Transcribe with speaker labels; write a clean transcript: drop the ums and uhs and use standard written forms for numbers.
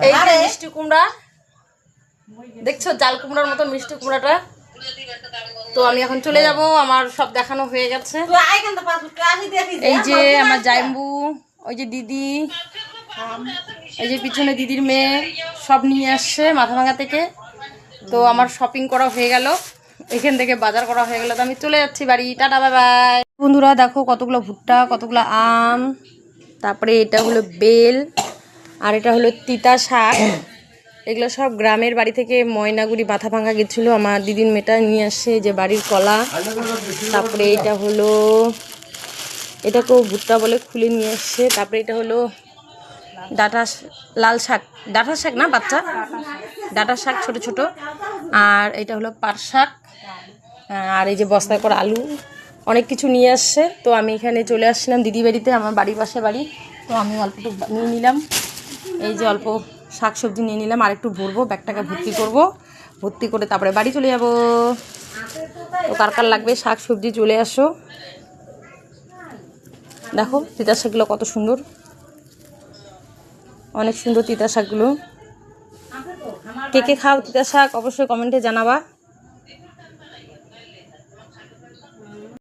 Speaker 1: এই যে মিষ্টি কুমড়া দেখছো, জাল কুমড়ার মতো মিষ্টি কুমড়াটা। তো আমি এখন চলে যাব, আমার সব দেখানো হয়ে গেছে। এই যে আমার জাইম্বু, ওই যে দিদি, এই যে পিছনে দিদির মেয়ে, সব নিয়ে আসছে মাথাভাঙা থেকে। তো আমার শপিং করা হয়ে গেল, এখান থেকে বাজার করা হয়ে গেল। তো আমি চলে যাচ্ছি বাড়ি। Tata, bye bye. বন্ধুরা দেখো কতগুলো ভুট্টা, কতগুলো আম, তারপরে এটা হলো বেল, আর এটা হলো তিতা শাক। এগুলো সব গ্রামের বাড়ি থেকে ময়নাগুড়ি মাথাভাঙা গেছিলো, আমার দিদির মেয়েটা নিয়ে আসছে। যে বাড়ির কলা, তারপরে এটা হলো, এটাকেও ভুট্টা বলে, খুলে নিয়ে আসছে। তারপরে এটা হলো ডাঁটা, লাল শাক, ডাঁটা শাক না বাচ্চা, ডাঁটা শাক ছোট ছোট। আর এটা হলো পাট শাক। আর এই যে বস্তায় করে আলু, অনেক কিছু নিয়ে আসছে। তো আমি এখানে চলে আসছিলাম দিদি বাড়িতে, আমার বাড়ির পাশে বাড়ি। তো আমি অল্প একটু নিয়ে নিলাম, এই যে অল্প শাক সবজি নিয়ে নিলাম। আর একটু ভরবো, ব্যাগটাকে ভর্তি করব, ভর্তি করে তারপরে বাড়ি চলে যাব। তো কার কার লাগবে শাক সবজি চলে আসো। দেখো তিতা শাকগুলো কত সুন্দর, অনেক সুন্দর তিতা শাকগুলো। কে কে খাও তিতা শাক অবশ্যই কমেন্টে জানাবা।